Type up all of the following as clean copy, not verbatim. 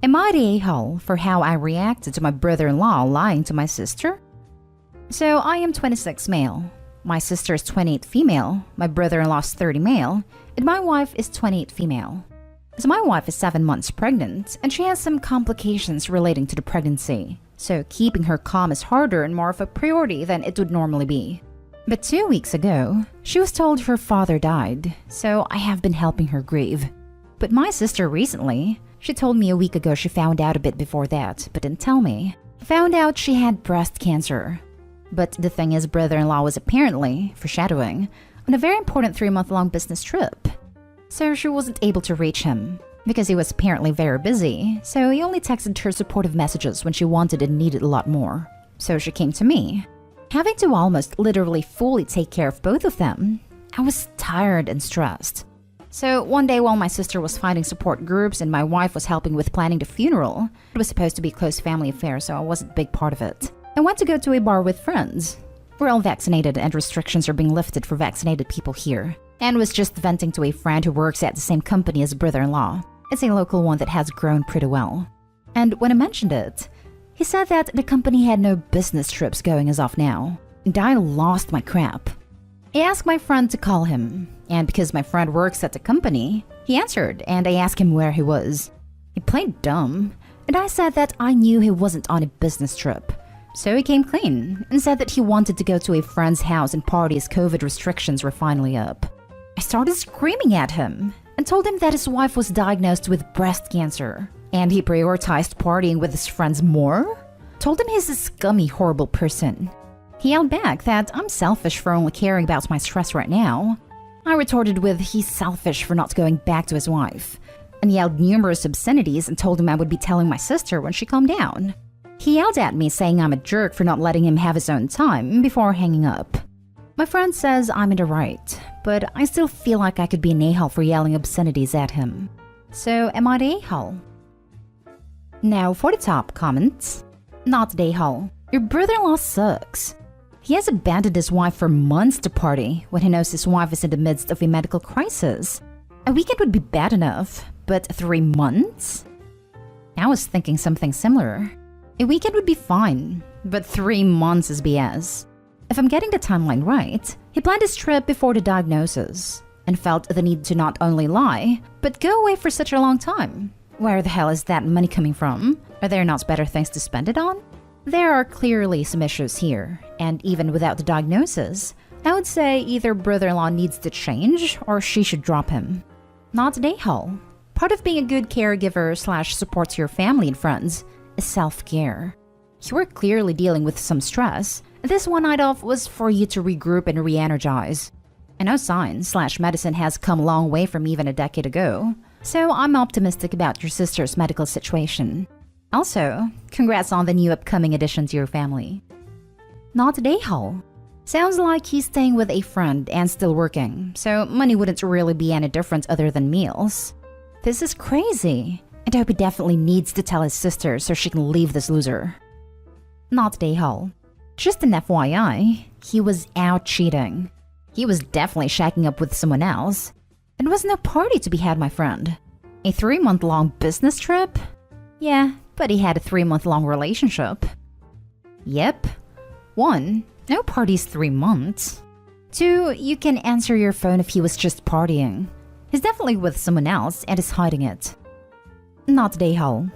Am I the a-hole for how I reacted to my brother-in-law lying to my sister? So I am 26 male, my sister is 28 female, my brother-in-law is 30 male, and my wife is 28 female. So my wife is 7 months pregnant, and she has some complications relating to the pregnancy. So keeping her calm is harder and more of a priority than it would normally be. But 2 weeks ago, she was told her father died, so I have been helping her grieve. But my sister recently, she told me a week ago she found out a bit before that, but didn't tell me. Found out she had breast cancer. But the thing is, brother-in-law was apparently, foreshadowing, on a very important 3-month-long business trip. So she wasn't able to reach him, because he was apparently very busy, so he only texted her supportive messages when she wanted and needed a lot more. So she came to me. Having to almost literally fully take care of both of them, I was tired and stressed. So one day while my sister was finding support groups and my wife was helping with planning the funeral, it was supposed to be a close family affair, so I wasn't a big part of it. I went to go to a bar with friends. We're all vaccinated and restrictions are being lifted for vaccinated people here. And was just venting to a friend who works at the same company as brother-in-law. It's a local one that has grown pretty well. And when I mentioned it, he said that the company had no business trips going as of now. And I lost my crap. I asked my friend to call him, and because my friend works at the company, he answered and I asked him where he was. He played dumb, and I said that I knew he wasn't on a business trip. So he came clean and said that he wanted to go to a friend's house and party as COVID restrictions were finally up. I started screaming at him and told him that his wife was diagnosed with breast cancer, and he prioritized partying with his friends more? Told him he's a scummy, horrible person. He yelled back that I'm selfish for only caring about my stress right now. I retorted with he's selfish for not going back to his wife, and yelled numerous obscenities and told him I would be telling my sister when she calmed down. He yelled at me saying I'm a jerk for not letting him have his own time before hanging up. My friend says I'm in the right, but I still feel like I could be an a-hole for yelling obscenities at him. So am I the a-hole? Now for the top comments. Not the a-hole. Your brother-in-law sucks. He has abandoned his wife for months to party when he knows his wife is in the midst of a medical crisis. A weekend would be bad enough, but 3 months? I was thinking something similar. A weekend would be fine, but 3 months is BS. If I'm getting the timeline right, he planned his trip before the diagnosis and felt the need to not only lie, but go away for such a long time. Where the hell is that money coming from? Are there not better things to spend it on? There are clearly some issues here, and even without the diagnosis, I would say either brother-in-law needs to change or she should drop him. Not an a-hole. Part of being a good caregiver / support to your family and friends is self-care. You are clearly dealing with some stress. This one night off was for you to regroup and re-energize. I know science / medicine has come a long way from even a decade ago, so I'm optimistic about your sister's medical situation. Also, congrats on the new upcoming addition to your family. Not an a-hole. Sounds like he's staying with a friend and still working, so money wouldn't really be any different other than meals. This is crazy, and I hope he definitely needs to tell his sister so she can leave this loser. Not an a-hole. Just an FYI, he was out cheating. He was definitely shacking up with someone else. It was no party to be had, my friend. A 3-month-long business trip? Yeah, but he had a 3-month-long relationship. Yep. 1. No parties 3 months. 2. You can answer your phone if he was just partying. He's definitely with someone else and is hiding it. Not an a-hole.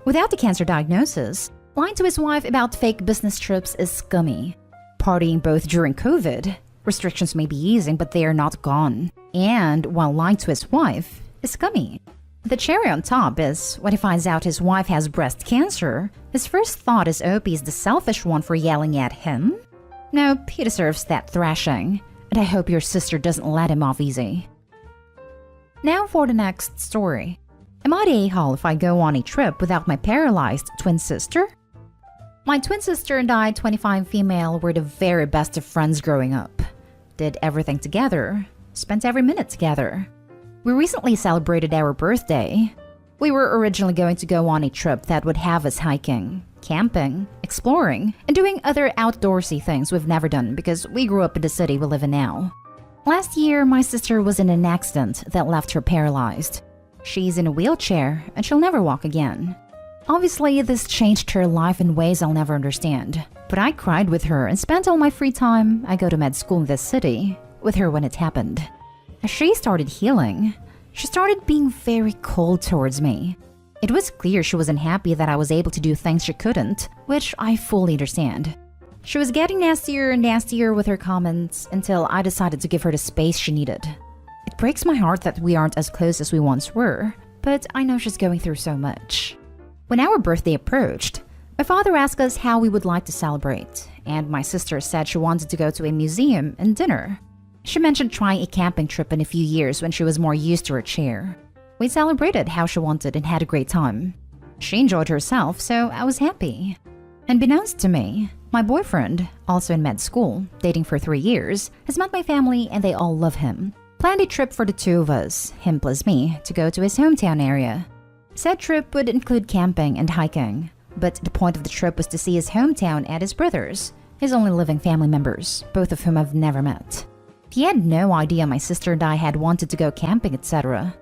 Without the cancer diagnosis, lying to his wife about fake business trips is scummy. Partying both during COVID, restrictions may be easing but they are not gone. And while lying to his wife is scummy. The cherry on top is, when he finds out his wife has breast cancer, his first thought is Opie's the selfish one for yelling at him? Nope, he deserves that thrashing, and I hope your sister doesn't let him off easy. Now for the next story. Am I the a-hole if I go on a trip without my paralyzed twin sister? My twin sister and I, 25 female, were the very best of friends growing up. Did everything together, spent every minute together. We recently celebrated our birthday. We were originally going to go on a trip that would have us hiking, camping, exploring, and doing other outdoorsy things we've never done because we grew up in the city we live in now. Last year, my sister was in an accident that left her paralyzed. She's in a wheelchair and she'll never walk again. Obviously, this changed her life in ways I'll never understand. But I cried with her and spent all my free time, I go to med school in this city, with her when it happened. As she started healing, she started being very cold towards me. It was clear she wasn't happy that I was able to do things she couldn't, which I fully understand. She was getting nastier and nastier with her comments until I decided to give her the space she needed. It breaks my heart that we aren't as close as we once were, but I know she's going through so much. When our birthday approached, my father asked us how we would like to celebrate, and my sister said she wanted to go to a museum and dinner. She mentioned trying a camping trip in a few years when she was more used to her chair. We celebrated how she wanted and had a great time. She enjoyed herself, so I was happy. Unbeknownst to me, my boyfriend, also in med school, dating for 3 years, has met my family and they all love him. Planned a trip for the two of us, him plus me, to go to his hometown area. Said trip would include camping and hiking, but the point of the trip was to see his hometown and his brothers, his only living family members, both of whom I've never met. He had no idea my sister and I had wanted to go camping, etc.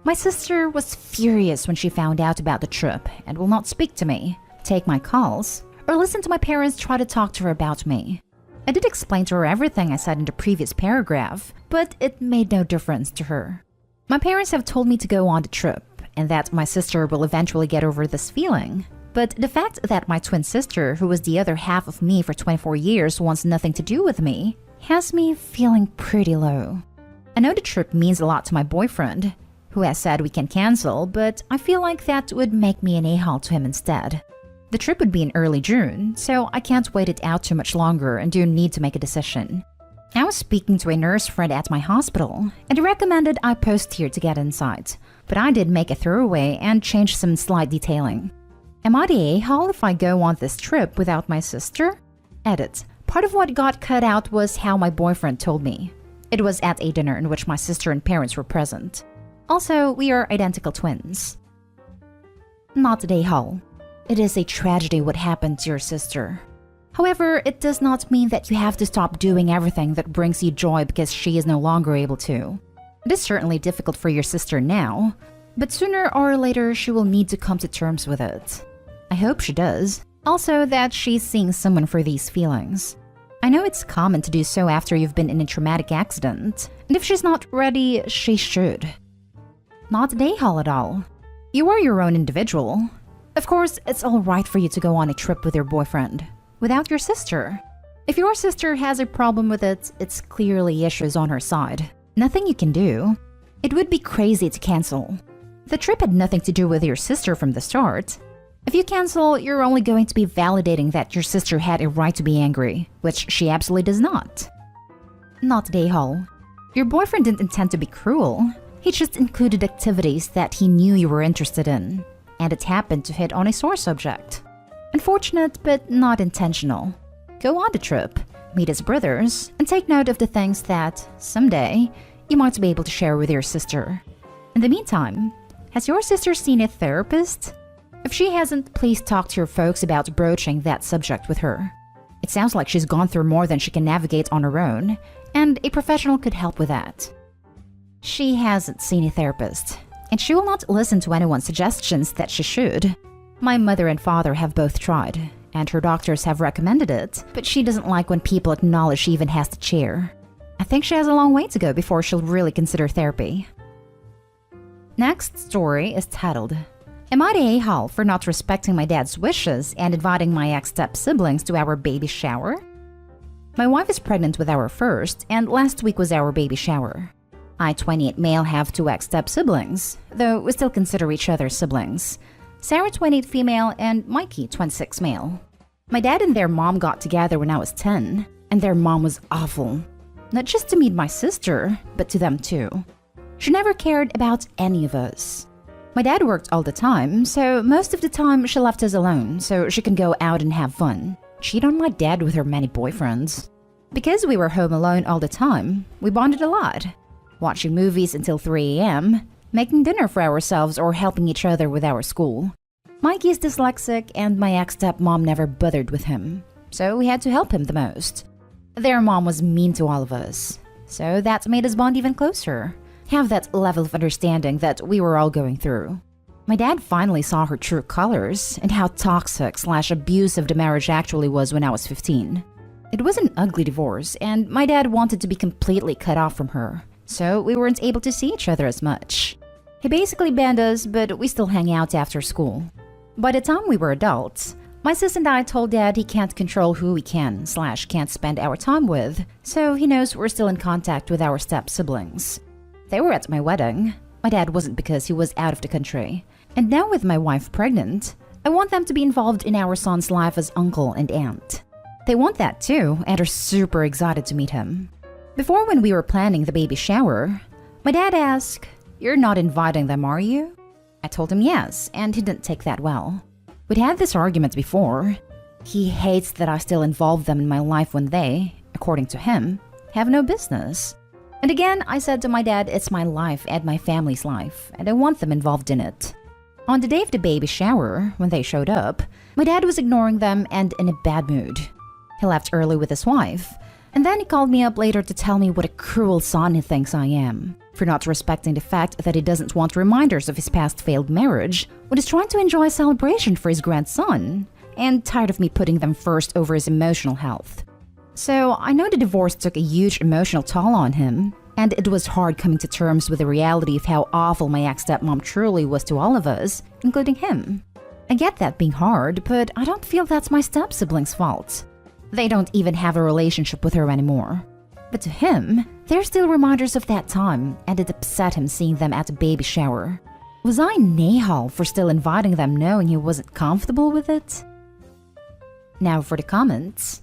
My sister was furious when she found out about the trip and will not speak to me, take my calls, or listen to my parents try to talk to her about me. I did explain to her everything I said in the previous paragraph, but it made no difference to her. My parents have told me to go on the trip, and that my sister will eventually get over this feeling. But the fact that my twin sister, who was the other half of me for 24 years, wants nothing to do with me, has me feeling pretty low. I know the trip means a lot to my boyfriend, who has said we can cancel, but I feel like that would make me an a-hole to him instead. The trip would be in early June, so I can't wait it out too much longer and do need to make a decision. I was speaking to a nurse friend at my hospital, and he recommended I post here to get insight, but I did make a throwaway and change some slight detailing. Am I the a-hole if I go on this trip without my sister? Edit. Part of what got cut out was how my boyfriend told me. It was at a dinner in which my sister and parents were present. Also, we are identical twins. Not the a-hole. It is a tragedy what happened to your sister. However, it does not mean that you have to stop doing everything that brings you joy because she is no longer able to. It is certainly difficult for your sister now, but sooner or later she will need to come to terms with it. I hope she does. Also, that she's seeing someone for these feelings. I know it's common to do so after you've been in a traumatic accident, and if she's not ready, she should. Not the a-hole at all. You are your own individual. Of course, it's alright for you to go on a trip with your boyfriend, without your sister. If your sister has a problem with it, it's clearly issues on her side. Nothing you can do. It would be crazy to cancel. The trip had nothing to do with your sister from the start. If you cancel, you're only going to be validating that your sister had a right to be angry, which she absolutely does not. Not the a-hole. Your boyfriend didn't intend to be cruel. He just included activities that he knew you were interested in, and it happened to hit on a sore subject. Unfortunate, but not intentional. Go on the trip, meet his brothers, and take note of the things that, someday, you might be able to share with your sister. In the meantime, has your sister seen a therapist? If she hasn't, please talk to your folks about broaching that subject with her. It sounds like she's gone through more than she can navigate on her own, and a professional could help with that. She hasn't seen a therapist, and she will not listen to anyone's suggestions that she should. My mother and father have both tried, and her doctors have recommended it, but she doesn't like when people acknowledge she even has the chair. I think she has a long way to go before she'll really consider therapy. Next story is titled, Am I the a-hole for not respecting my dad's wishes and inviting my ex-step-siblings to our baby shower? My wife is pregnant with our first, and last week was our baby shower. I, 28 male, have 2 ex-step-siblings, though we still consider each other siblings. Sarah, 28 female, and Mikey, 26 male. My dad and their mom got together when I was 10, and their mom was awful. Not just to meet my sister, but to them too. She never cared about any of us. My dad worked all the time, so most of the time she left us alone so she can go out and have fun. Cheat on my dad with her many boyfriends. Because we were home alone all the time, we bonded a lot. Watching movies until 3 a.m., making dinner for ourselves or helping each other with our school. Mikey is dyslexic and my ex-stepmom never bothered with him, so we had to help him the most. Their mom was mean to all of us, so that made us bond even closer. Have that level of understanding that we were all going through. My dad finally saw her true colors and how toxic/abusive the marriage actually was when I was 15. It was an ugly divorce, and my dad wanted to be completely cut off from her, so we weren't able to see each other as much. He basically banned us, but we still hang out after school. By the time we were adults, my sis and I told Dad he can't control who we can/can't spend our time with, so he knows we're still in contact with our step-siblings. They were at my wedding. My dad wasn't because he was out of the country. And now with my wife pregnant, I want them to be involved in our son's life as uncle and aunt. They want that too and are super excited to meet him. Before, when we were planning the baby shower, my dad asked, "You're not inviting them, are you?" I told him yes, and he didn't take that well. We'd had this argument before. He hates that I still involve them in my life when they, according to him, have no business. And again, I said to my dad it's my life and my family's life, and I want them involved in it. On the day of the baby shower, when they showed up, my dad was ignoring them and in a bad mood. He left early with his wife, and then he called me up later to tell me what a cruel son he thinks I am, for not respecting the fact that he doesn't want reminders of his past failed marriage when he's trying to enjoy a celebration for his grandson, and tired of me putting them first over his emotional health. So I know the divorce took a huge emotional toll on him, and it was hard coming to terms with the reality of how awful my ex-stepmom truly was to all of us, including him. I get that being hard, but I don't feel that's my step-siblings' fault. They don't even have a relationship with her anymore. But to him, they're still reminders of that time, and it upset him seeing them at the baby shower. Was I Nahal for still inviting them knowing he wasn't comfortable with it? Now for the comments.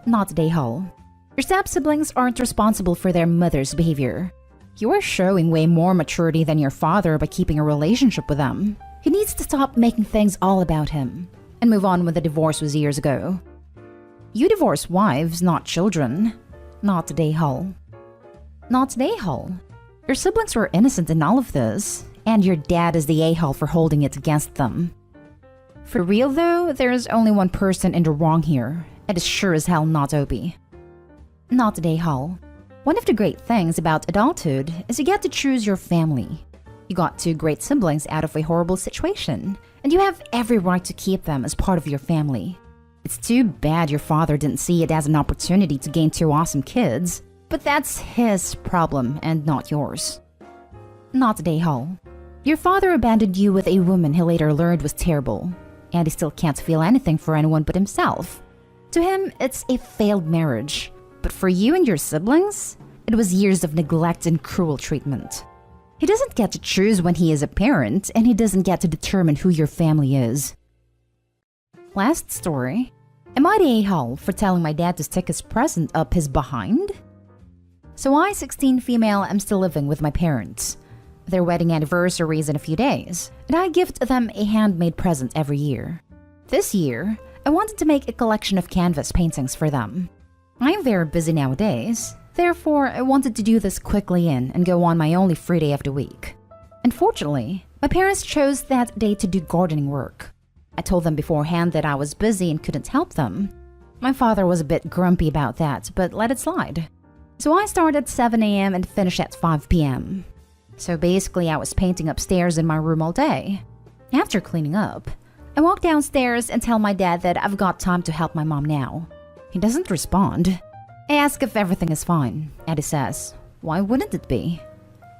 Not Nahal. Your step-siblings aren't responsible for their mother's behavior. You are showing way more maturity than your father by keeping a relationship with them. He needs to stop making things all about him and move on when the divorce was years ago. You divorce wives, not children. Not Nahal. Not Nahal. Your siblings were innocent in all of this, and your dad is the a-hole for holding it against them. For real though, there is only one person in the wrong here, and it's sure as hell not Opie. Not Nahal. One of the great things about adulthood is you get to choose your family. You got two great siblings out of a horrible situation, and you have every right to keep them as part of your family. It's too bad your father didn't see it as an opportunity to gain two awesome kids, but that's his problem and not yours. Not Nahal. Your father abandoned you with a woman he later learned was terrible, and he still can't feel anything for anyone but himself. To him, it's a failed marriage. But for you and your siblings, it was years of neglect and cruel treatment. He doesn't get to choose when he is a parent, and he doesn't get to determine who your family is. Last story. Am I the a-hole for telling my dad to stick his present up his behind? So I, 16 female, am still living with my parents. Their wedding anniversary is in a few days, and I gift them a handmade present every year. This year, I wanted to make a collection of canvas paintings for them. I am very busy nowadays, therefore I wanted to do this quickly and go on my only free day of the week. Unfortunately, my parents chose that day to do gardening work. I told them beforehand that I was busy and couldn't help them. My father was a bit grumpy about that, but let it slide. So I started at 7 a.m. and finished at 5 p.m. So basically I was painting upstairs in my room all day. After cleaning up, I walk downstairs and tell my dad that I've got time to help my mom now. He doesn't respond. I ask if everything is fine, and he says, why wouldn't it be?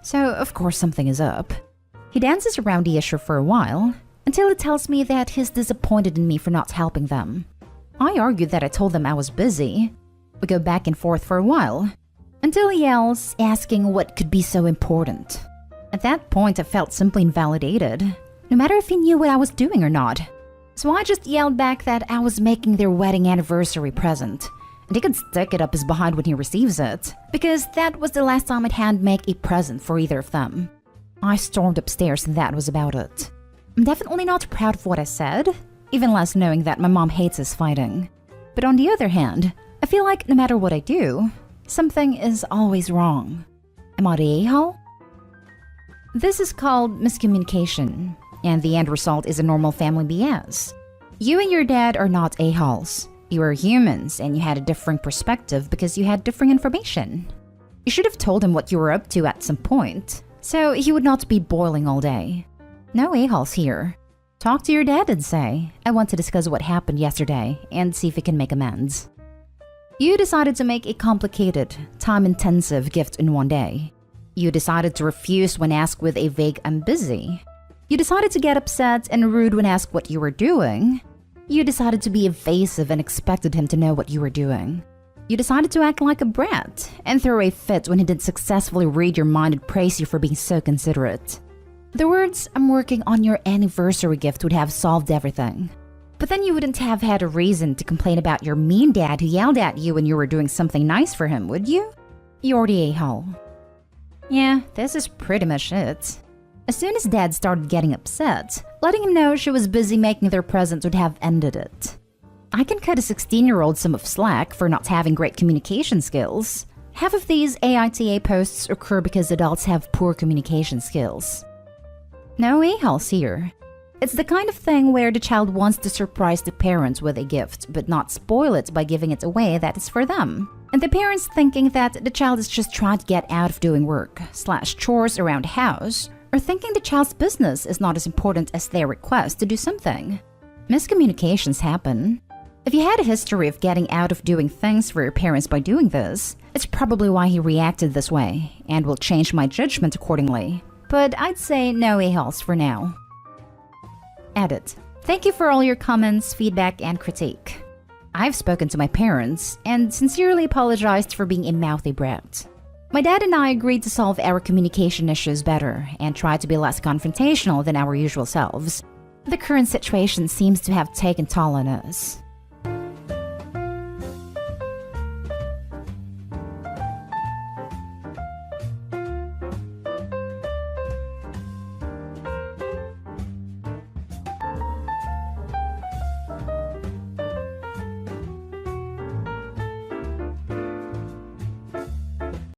So of course something is up. He dances around the issue for a while, until he tells me that he's disappointed in me for not helping them. I argued that I told them I was busy. We go back and forth for a while, until he yells, asking what could be so important. At that point I felt simply invalidated, no matter if he knew what I was doing or not. So I just yelled back that I was making their wedding anniversary present, and he could stick it up his behind when he receives it, because that was the last time I'd hand make a present for either of them. I stormed upstairs and that was about it. I'm definitely not proud of what I said, even less knowing that my mom hates us fighting. But on the other hand, I feel like no matter what I do, something is always wrong. Am I the a-hole? This is called miscommunication, and the end result is a normal family BS. You and your dad are not a-holes. You are humans, and you had a different perspective because you had different information. You should have told him what you were up to at some point, so he would not be boiling all day. No a-holes here. Talk to your dad and say, I want to discuss what happened yesterday and see if we can make amends. You decided to make a complicated, time-intensive gift in one day. You decided to refuse when asked with a vague "I'm busy." You decided to get upset and rude when asked what you were doing. You decided to be evasive and expected him to know what you were doing. You decided to act like a brat and throw a fit when he didn't successfully read your mind and praise you for being so considerate. The words, "I'm working on your anniversary gift" would have solved everything. But then you wouldn't have had a reason to complain about your mean dad who yelled at you when you were doing something nice for him, would you? You're the a-hole. Yeah, this is pretty much it. As soon as dad started getting upset, letting him know she was busy making their present would have ended it. I can cut a 16-year-old some of slack for not having great communication skills. Half of these AITA posts occur because adults have poor communication skills. No a-holes here. It's the kind of thing where the child wants to surprise the parents with a gift, but not spoil it by giving it away that is for them. And the parents thinking that the child is just trying to get out of doing work/chores around the house, or thinking the child's business is not as important as their request to do something. Miscommunications happen. If you had a history of getting out of doing things for your parents by doing this, it's probably why he reacted this way, and will change my judgment accordingly. But I'd say no a-holes for now. Edit. Thank you for all your comments, feedback, and critique. I've spoken to my parents and sincerely apologized for being a mouthy brat. My dad and I agreed to solve our communication issues better and try to be less confrontational than our usual selves. The current situation seems to have taken toll on us.